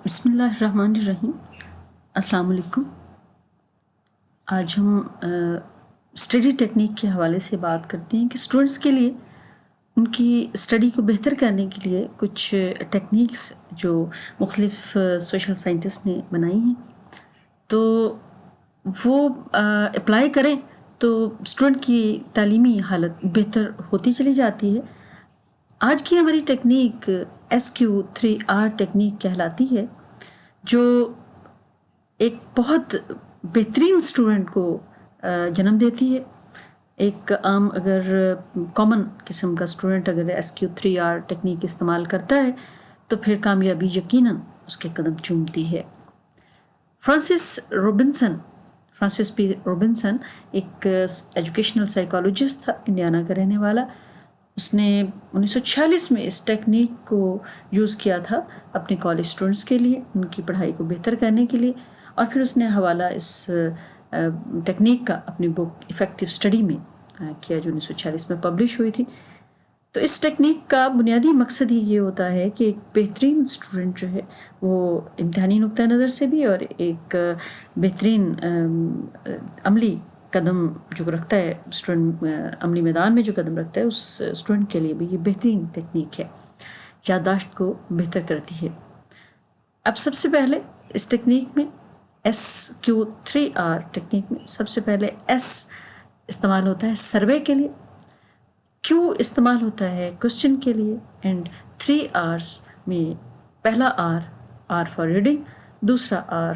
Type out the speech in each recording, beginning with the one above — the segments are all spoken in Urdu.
بسم اللہ الرحمن الرحیم۔ السلام علیکم۔ آج ہم اسٹڈی ٹیکنیک کے حوالے سے بات کرتے ہیں کہ اسٹوڈنٹس کے لیے ان کی اسٹڈی کو بہتر کرنے کے لیے کچھ ٹیکنیکس جو مختلف سوشل سائنٹسٹ نے بنائی ہیں تو وہ اپلائی کریں تو اسٹوڈنٹ کی تعلیمی حالت بہتر ہوتی چلی جاتی ہے۔ آج کی ہماری ٹیکنیک SQ3R ٹیکنیک کہلاتی ہے، جو ایک بہت بہترین اسٹوڈنٹ کو جنم دیتی ہے۔ ایک عام اگر کامن قسم کا اسٹوڈنٹ اگر SQ3R ٹیکنیک استعمال کرتا ہے تو پھر کامیابی یقیناً اس کے قدم چومتی ہے۔ فرانسس پی روبنسن ایک ایجوکیشنل سائیکالوجسٹ تھا، انڈیانا کا رہنے والا۔ اس نے 1946 میں اس ٹیکنیک کو یوز کیا تھا اپنے کالج اسٹوڈنٹس کے لیے، ان کی پڑھائی کو بہتر کرنے کے لیے، اور پھر اس نے حوالہ اس ٹیکنیک کا اپنی بک افیکٹو اسٹڈی میں کیا جو 1946 میں پبلش ہوئی تھی۔ تو اس ٹیکنیک کا بنیادی مقصد ہی یہ ہوتا ہے کہ ایک بہترین اسٹوڈنٹ جو ہے وہ امتحانی نقطہ نظر سے بھی اور ایک بہترین عملی قدم جو رکھتا ہے اسٹوڈنٹ، عملی میدان میں جو قدم رکھتا ہے اس اسٹوڈنٹ کے لیے بھی یہ بہترین ٹیکنیک ہے، یادداشت کو بہتر کرتی ہے۔ اب سب سے پہلے اس ٹیکنیک میں SQ3R ٹیکنیک میں سب سے پہلے S استعمال ہوتا ہے سروے کے لیے، Q استعمال ہوتا ہے کوسچن کے لیے، اینڈ 3 R's میں پہلا R فار ریڈنگ، دوسرا R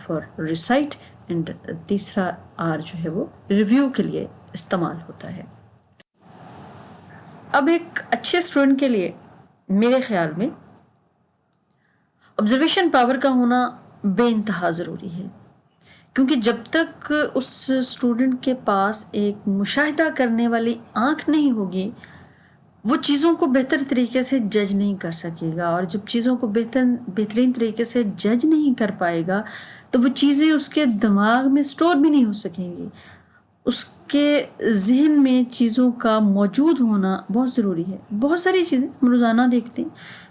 فار ریسائٹ، اینڈ تیسرا R جو ہے وہ ریویو کے لیے استعمال ہوتا ہے۔ اب ایک اچھے اسٹوڈنٹ کے لیے میرے خیال میں آبزرویشن پاور کا ہونا بے انتہا ضروری ہے، کیونکہ جب تک اس اسٹوڈنٹ کے پاس ایک مشاہدہ کرنے والی آنکھ نہیں ہوگی وہ چیزوں کو بہتر طریقے سے جج نہیں کر سکے گا، اور جب چیزوں کو بہترین طریقے سے جج نہیں کر پائے گا تو وہ چیزیں اس کے دماغ میں سٹور بھی نہیں ہو سکیں گی۔ اس کے ذہن میں چیزوں کا موجود ہونا بہت ضروری ہے۔ بہت ساری چیزیں ہم روزانہ دیکھتے ہیں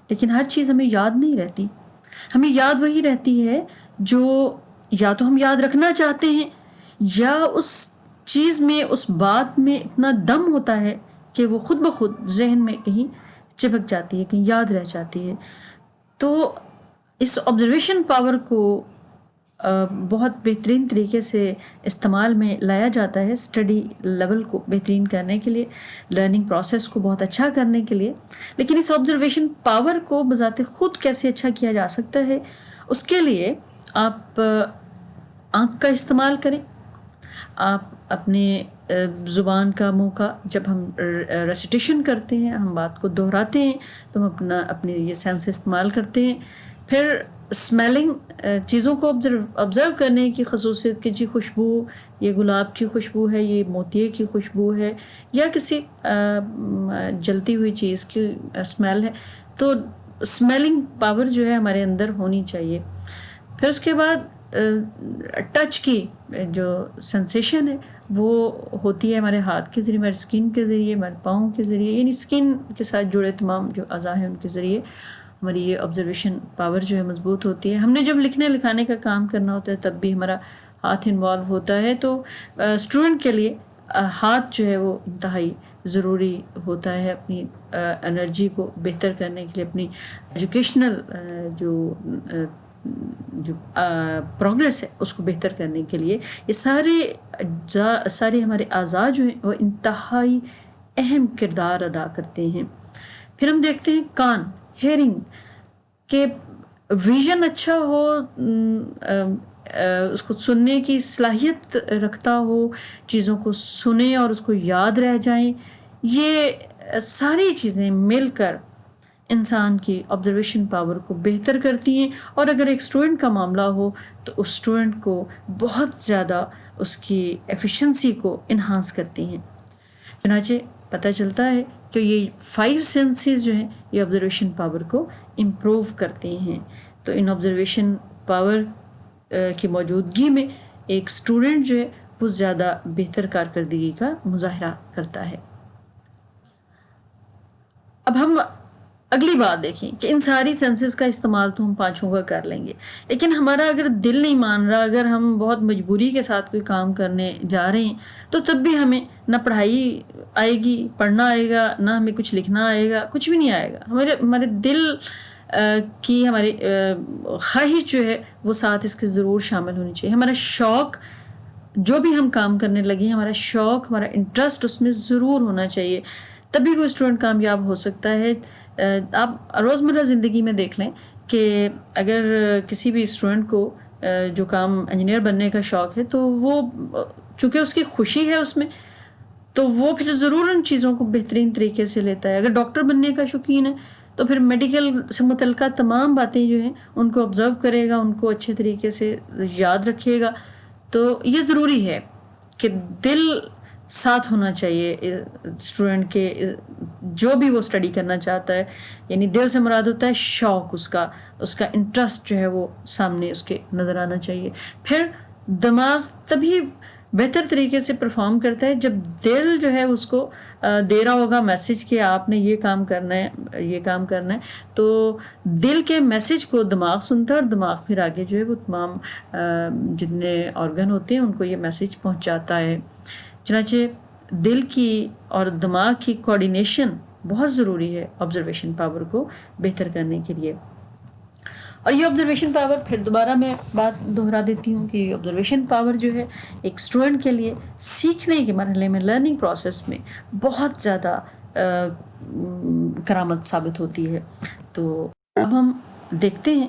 لیکن ہر چیز ہمیں یاد نہیں رہتی۔ ہمیں یاد وہی رہتی ہے جو یا تو ہم یاد رکھنا چاہتے ہیں یا اس چیز میں، اس بات میں اتنا دم ہوتا ہے کہ وہ خود بخود ذہن میں کہیں چپک جاتی ہے، کہیں یاد رہ جاتی ہے۔ تو اس آبزرویشن پاور کو بہت بہترین طریقے سے استعمال میں لایا جاتا ہے اسٹڈی لیول کو بہترین کرنے کے لیے، لرننگ پروسیس کو بہت اچھا کرنے کے لیے۔ لیکن اس آبزرویشن پاور کو بذات خود کیسے اچھا کیا جا سکتا ہے، اس کے لیے آپ آنکھ کا استعمال کریں۔ آپ اپنے زبان کا، منہ کا، جب ہم ریسیٹیشن کرتے ہیں، ہم بات کو دہراتے ہیں تو ہم اپنے یہ سینس استعمال کرتے ہیں۔ پھر اسمیلنگ، چیزوں کو آبزرو کرنے کی خصوصیت کہ جی خوشبو، یہ گلاب کی خوشبو ہے، یہ موتیے کی خوشبو ہے، یا کسی جلتی ہوئی چیز کی اسمیل ہے، تو اسمیلنگ پاور جو ہے ہمارے اندر ہونی چاہیے۔ پھر اس کے بعد ٹچ کی جو سینسیشن ہے وہ ہوتی ہے ہمارے ہاتھ کے ذریعے، ہمارے اسکن کے ذریعے، ہمارے پاؤں کے ذریعے، یعنی اسکن کے ساتھ جڑے تمام جو اعضاء ہیں ان کے ذریعے ہماری یہ آبزرویشن پاور جو ہے مضبوط ہوتی ہے۔ ہم نے جب لکھنے لکھانے کا کام کرنا ہوتا ہے تب بھی ہمارا ہاتھ انوالو ہوتا ہے، تو اسٹوڈنٹ کے لیے ہاتھ جو ہے وہ انتہائی ضروری ہوتا ہے اپنی انرجی کو بہتر کرنے کے لیے، اپنی ایجوکیشنل جو پروگریس ہے اس کو بہتر کرنے کے لیے۔ یہ سارے ہمارے اعضاء جو ہیں وہ انتہائی اہم کردار ادا کرتے ہیں۔ پھر ہم دیکھتے ہیں کان، ہیئرنگ، کہ ویژن اچھا ہو، اس کو سننے کی صلاحیت رکھتا ہو، چیزوں کو سنیں اور اس کو یاد رہ جائیں، یہ ساری چیزیں مل کر انسان کی آبزرویشن پاور کو بہتر کرتی ہیں۔ اور اگر ایک اسٹوڈنٹ کا معاملہ ہو تو اس اسٹوڈنٹ کو بہت زیادہ اس کی ایفیشنسی کو انہانس کرتی ہیں۔ چنانچہ پتہ چلتا ہے کہ یہ 5 سینسز جو ہیں یہ آبزرویشن پاور کو امپروو کرتے ہیں۔ تو ان آبزرویشن پاور کی موجودگی میں ایک اسٹوڈنٹ جو ہے وہ زیادہ بہتر کارکردگی کا مظاہرہ کرتا ہے۔ اب ہم اگلی بات دیکھیں کہ ان ساری سینسز کا استعمال تو ہم پانچوں کا کر لیں گے، لیکن ہمارا اگر دل نہیں مان رہا، اگر ہم بہت مجبوری کے ساتھ کوئی کام کرنے جا رہے ہیں، تو تب بھی ہمیں نہ پڑھائی آئے گی، پڑھنا آئے گا، نہ ہمیں کچھ لکھنا آئے گا، کچھ بھی نہیں آئے گا. ہمارے دل کی ہماری خواہش جو ہے وہ ساتھ اس کے ضرور شامل ہونی چاہیے. ہمارا شوق، جو بھی ہم کام کرنے لگے ہیں، ہمارا شوق، ہمارا انٹرسٹ اس میں ضرور ہونا چاہیے، تبھی کوئی اسٹوڈنٹ کامیاب ہو سکتا ہے. آپ روزمرہ زندگی میں دیکھ لیں کہ اگر کسی بھی اسٹوڈنٹ کو جو کام انجینئر بننے کا شوق ہے، تو وہ چونکہ اس کی خوشی ہے اس میں، تو وہ پھر ضرور ان چیزوں کو بہترین طریقے سے لیتا ہے. اگر ڈاکٹر بننے کا شوقین ہے تو پھر میڈیکل سے متعلقہ تمام باتیں جو ہیں ان کو آبزرو کرے گا، ان کو اچھے طریقے سے یاد رکھے گا. تو یہ ضروری ہے کہ دل ساتھ ہونا چاہیے اسٹوڈنٹ کے، جو بھی وہ اسٹڈی کرنا چاہتا ہے. یعنی دل سے مراد ہوتا ہے شوق، اس کا انٹرسٹ جو ہے وہ سامنے اس کے نظر آنا چاہیے. پھر دماغ تبھی بہتر طریقے سے پرفارم کرتا ہے جب دل جو ہے اس کو دے رہا ہوگا میسج کہ آپ نے یہ کام کرنا ہے، یہ کام کرنا ہے. تو دل کے میسج کو دماغ سنتا ہے، اور دماغ پھر آگے جو ہے وہ تمام جتنے آرگن ہوتے ہیں ان کو یہ میسج پہنچاتا ہے. چنانچہ دل کی اور دماغ کی کوآرڈینیشن بہت ضروری ہے آبزرویشن پاور کو بہتر کرنے کے لیے. اور یہ آبزرویشن پاور، پھر دوبارہ میں بات دہرا دیتی ہوں کہ آبزرویشن پاور جو ہے ایک اسٹوڈنٹ کے لیے سیکھنے کے مرحلے میں، لرننگ پروسیس میں بہت زیادہ کرامت ثابت ہوتی ہے. تو اب ہم دیکھتے ہیں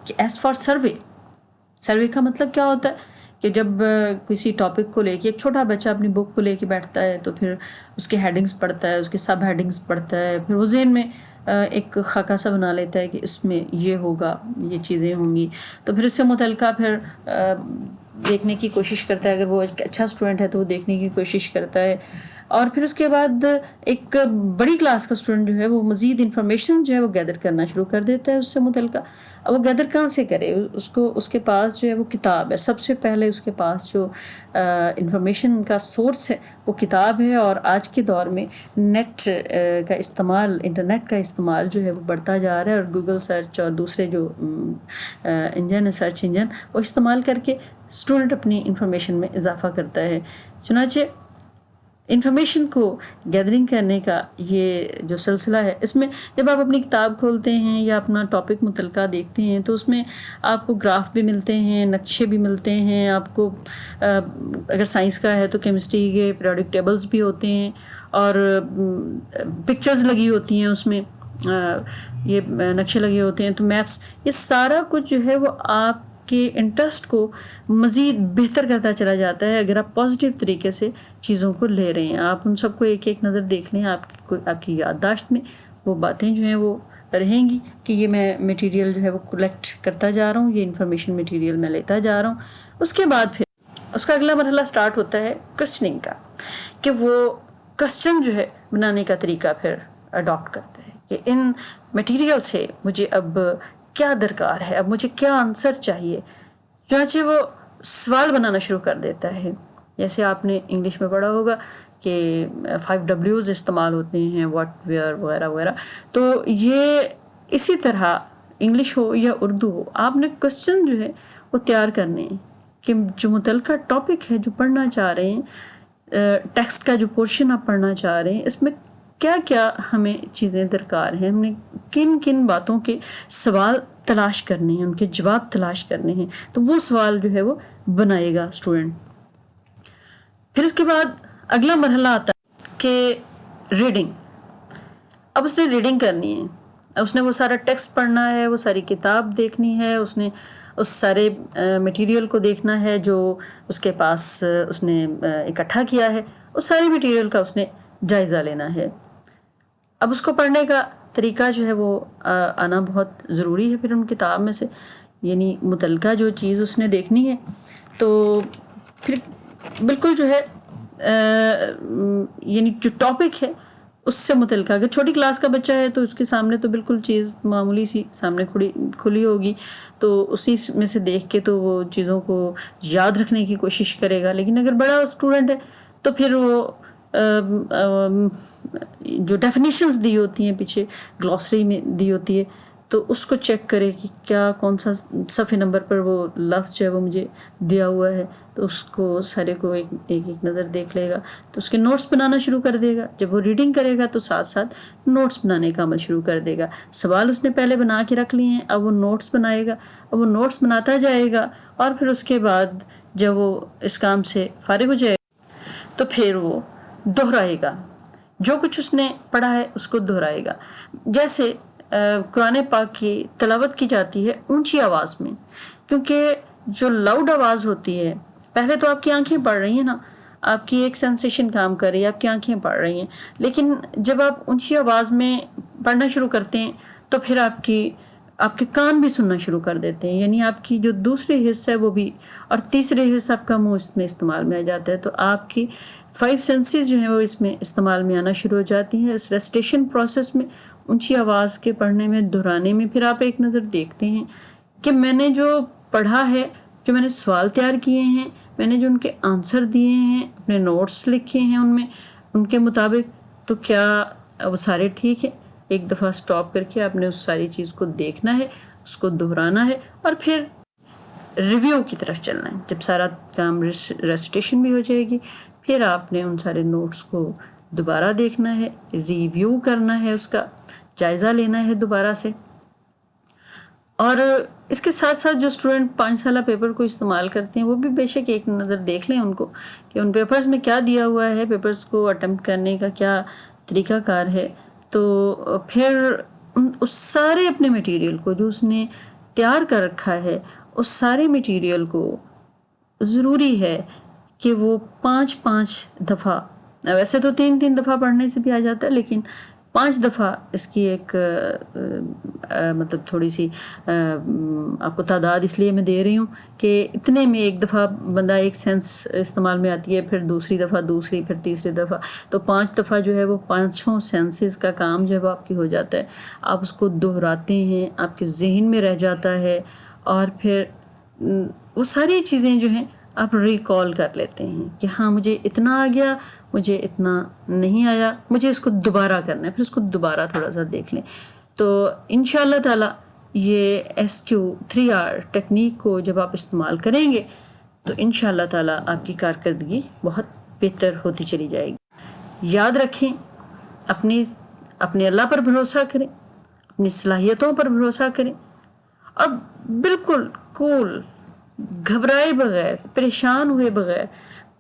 کہ ایز فار سروے کا مطلب کیا ہوتا ہے کہ جب کسی ٹاپک کو لے کے ایک چھوٹا بچہ اپنی بک کو لے کے بیٹھتا ہے تو پھر اس کے ہیڈنگز پڑھتا ہے، اس کے سب ہیڈنگز پڑھتا ہے، پھر وہ ذہن میں ایک خاکہ سا بنا لیتا ہے کہ اس میں یہ ہوگا، یہ چیزیں ہوں گی. تو پھر اس سے متعلقہ پھر دیکھنے کی کوشش کرتا ہے. اگر وہ ایک اچھا اسٹوڈنٹ ہے تو وہ دیکھنے کی کوشش کرتا ہے. اور پھر اس کے بعد ایک بڑی کلاس کا اسٹوڈنٹ جو ہے وہ مزید انفارمیشن جو ہے وہ گیدر کرنا شروع کر دیتا ہے اس سے متعلقہ. اب وہ گیدر کہاں سے کرے؟ اس کے پاس جو ہے وہ کتاب ہے. سب سے پہلے اس کے پاس جو انفارمیشن کا سورس ہے وہ کتاب ہے. اور آج کے دور میں نیٹ کا استعمال، انٹرنیٹ کا استعمال جو ہے وہ بڑھتا جا رہا ہے، اور گوگل سرچ اور دوسرے جو انجن ہے، سرچ انجن، وہ استعمال کر کے اسٹوڈنٹ اپنی انفارمیشن میں اضافہ کرتا ہے. چنانچہ انفارمیشن کو گیدرنگ کرنے کا یہ جو سلسلہ ہے، اس میں جب آپ اپنی کتاب کھولتے ہیں یا اپنا ٹاپک متعلقہ دیکھتے ہیں تو اس میں آپ کو گراف بھی ملتے ہیں، نقشے بھی ملتے ہیں. آپ کو اگر سائنس کا ہے تو کیمسٹری کے پیریوڈک ٹیبلز بھی ہوتے ہیں، اور پکچرز لگی ہوتی ہیں اس میں، یہ نقشے لگے ہوتے ہیں، تو میپس. یہ سارا کچھ جو ہے وہ آپ کے انٹرسٹ کو مزید بہتر کرتا چلا جاتا ہے اگر آپ پازیٹیو طریقے سے چیزوں کو لے رہے ہیں. آپ ان سب کو ایک ایک نظر دیکھ لیں، آپ کی یادداشت میں وہ باتیں جو ہیں وہ رہیں گی کہ یہ میں میٹیریل جو ہے وہ کلیکٹ کرتا جا رہا ہوں، یہ انفارمیشن میٹیریل میں لیتا جا رہا ہوں. اس کے بعد پھر اس کا اگلا مرحلہ سٹارٹ ہوتا ہے کوسچننگ کا، کہ وہ کوسچن جو ہے بنانے کا طریقہ پھر اڈاپٹ کرتا ہے کہ ان میٹیریل سے مجھے اب کیا درکار ہے، اب مجھے کیا آنسر چاہیے. چنانچہ وہ سوال بنانا شروع کر دیتا ہے. جیسے آپ نے انگلش میں پڑھا ہوگا کہ 5 W's استعمال ہوتے ہیں، واٹ، ویئر، وغیرہ وغیرہ. تو یہ اسی طرح انگلش ہو یا اردو ہو، آپ نے کوسچن جو ہے وہ تیار کرنے ہیں کہ جو متعلقہ ٹاپک ہے جو پڑھنا چاہ رہے ہیں، ٹیکسٹ کا جو پورشن آپ پڑھنا چاہ رہے ہیں، اس میں کیا کیا ہمیں چیزیں درکار ہیں، ہم نے کن کن باتوں کے سوال تلاش کرنے ہیں، ان کے جواب تلاش کرنے ہیں. تو وہ سوال جو ہے وہ بنائے گا اسٹوڈنٹ. پھر اس کے بعد اگلا مرحلہ آتا ہے کہ ریڈنگ. اب اس نے ریڈنگ کرنی ہے، اب اس نے وہ سارا ٹیکسٹ پڑھنا ہے، وہ ساری کتاب دیکھنی ہے، اس نے اس سارے میٹیریل کو دیکھنا ہے جو اس کے پاس اس نے اکٹھا کیا ہے. اس ساری میٹیریل کا اس نے جائزہ لینا ہے. اب اس کو پڑھنے کا طریقہ جو ہے وہ آنا بہت ضروری ہے پھر ان کتاب میں سے، یعنی متعلقہ جو چیز اس نے دیکھنی ہے. تو پھر بالکل جو ہے یعنی جو ٹاپک ہے اس سے متعلقہ، اگر چھوٹی کلاس کا بچہ ہے تو اس کے سامنے تو بالکل چیز معمولی سی سامنے کھلی ہوگی، تو اسی میں سے دیکھ کے تو وہ چیزوں کو یاد رکھنے کی کوشش کرے گا. لیکن اگر بڑا اسٹوڈنٹ ہے تو پھر وہ جو ڈیفینیشنز دی ہوتی ہیں پیچھے گلوسری میں دی ہوتی ہے، تو اس کو چیک کرے کہ کیا کون سا صفحے نمبر پر وہ لفظ جو ہے وہ مجھے دیا ہوا ہے، تو اس کو سارے کو ایک نظر دیکھ لے گا، تو اس کے نوٹس بنانا شروع کر دے گا۔ جب وہ ریڈنگ کرے گا تو ساتھ ساتھ نوٹس بنانے کا عمل شروع کر دے گا۔ سوال اس نے پہلے بنا کے رکھ لیے ہیں، اب وہ نوٹس بنائے گا، اب وہ نوٹس بناتا جائے گا، اور پھر اس کے بعد جب وہ اس کام سے فارغ ہو جائے گا تو پھر وہ دہرائے گا، جو کچھ اس نے پڑھا ہے اس کو دہرائے گا۔ جیسے قرآن پاک کی تلاوت کی جاتی ہے اونچی آواز میں، کیونکہ جو لاؤڈ آواز ہوتی ہے، پہلے تو آپ کی آنکھیں پڑھ رہی ہیں نا، آپ کی ایک سینسیشن کام کر رہی ہے، آپ کی آنکھیں پڑھ رہی ہیں، لیکن جب آپ اونچی آواز میں پڑھنا شروع کرتے ہیں تو پھر آپ کے کان بھی سننا شروع کر دیتے ہیں، یعنی آپ کی جو دوسری حص ہے وہ بھی، اور تیسرے حص آپ کا منہ اس میں استعمال میں آ جاتا ہے، تو آپ کی 5 سینسز جو ہیں وہ اس میں استعمال میں آنا شروع ہو جاتی ہیں۔ اس ریسٹیشن پروسیس میں، اونچی آواز کے پڑھنے میں، دہرانے میں، پھر آپ ایک نظر دیکھتے ہیں کہ میں نے جو پڑھا ہے، جو میں نے سوال تیار کیے ہیں، میں نے جو ان کے آنسر دیے ہیں، اپنے نوٹس لکھے ہیں ان میں، ان کے مطابق، تو کیا وہ سارے ٹھیک ہے؟ ایک دفعہ سٹاپ کر کے آپ نے اس ساری چیز کو دیکھنا ہے، اس کو دہرانا ہے، اور پھر ریویو کی طرف چلنا ہے۔ جب سارا کام ریسٹیشن بھی ہو جائے گی، پھر آپ نے ان سارے نوٹس کو دوبارہ دیکھنا ہے، ریویو کرنا ہے، اس کا جائزہ لینا ہے دوبارہ سے۔ اور اس کے ساتھ ساتھ جو اسٹوڈنٹ 5 سالہ پیپر کو استعمال کرتے ہیں وہ بھی بے شک ایک نظر دیکھ لیں ان کو، کہ ان پیپرز میں کیا دیا ہوا ہے، پیپرز کو اٹمپٹ کرنے کا کیا طریقہ کار ہے، تو پھر اس سارے اپنے میٹیریل کو جو اس نے تیار کر رکھا ہے، اس سارے میٹیریل کو ضروری ہے کہ وہ 5 دفعہ، ویسے تو 3 دفعہ پڑھنے سے بھی آ جاتا ہے، لیکن 5 دفعہ اس کی ایک مطلب تھوڑی سی آپ کو تعداد اس لیے میں دے رہی ہوں کہ اتنے میں ایک دفعہ بندہ ایک سینس استعمال میں آتی ہے، پھر دوسری دفعہ دوسری، پھر تیسری دفعہ، تو 5 دفعہ جو ہے وہ 5 سینسز کا کام جو ہے وہ آپ کی ہو جاتا ہے۔ آپ اس کو دہراتے ہیں، آپ کے ذہن میں رہ جاتا ہے، اور پھر وہ ساری چیزیں جو ہیں آپ ریکال کر لیتے ہیں کہ ہاں مجھے اتنا آ گیا، مجھے اتنا نہیں آیا، مجھے اس کو دوبارہ کرنا ہے، پھر اس کو دوبارہ تھوڑا سا دیکھ لیں۔ تو انشاءاللہ تعالی یہ SQ3R ٹیکنیک کو جب آپ استعمال کریں گے تو انشاءاللہ تعالی آپ کی کارکردگی بہت بہتر ہوتی چلی جائے گی۔ یاد رکھیں، اپنے اللہ پر بھروسہ کریں، اپنی صلاحیتوں پر بھروسہ کریں، اور بالکل کول، گھبرائے بغیر، پریشان ہوئے بغیر،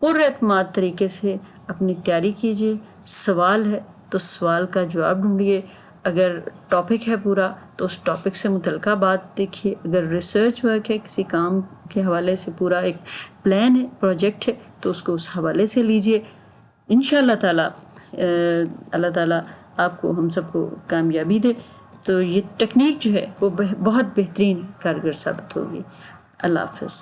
پر اعتماد طریقے سے اپنی تیاری کیجیے۔ سوال ہے تو سوال کا جواب ڈھونڈیے، اگر ٹاپک ہے پورا تو اس ٹاپک سے متعلقہ بات دیکھیے، اگر ریسرچ ورک ہے، کسی کام کے حوالے سے پورا ایک پلان ہے، پروجیکٹ ہے، تو اس کو اس حوالے سے لیجیے۔ انشاءاللہ تعالی اللہ تعالیٰ آپ کو، ہم سب کو کامیابی دے۔ تو یہ ٹیکنیک جو ہے وہ بہت بہترین کارگر ثابت ہوگی۔ اللہ حافظ۔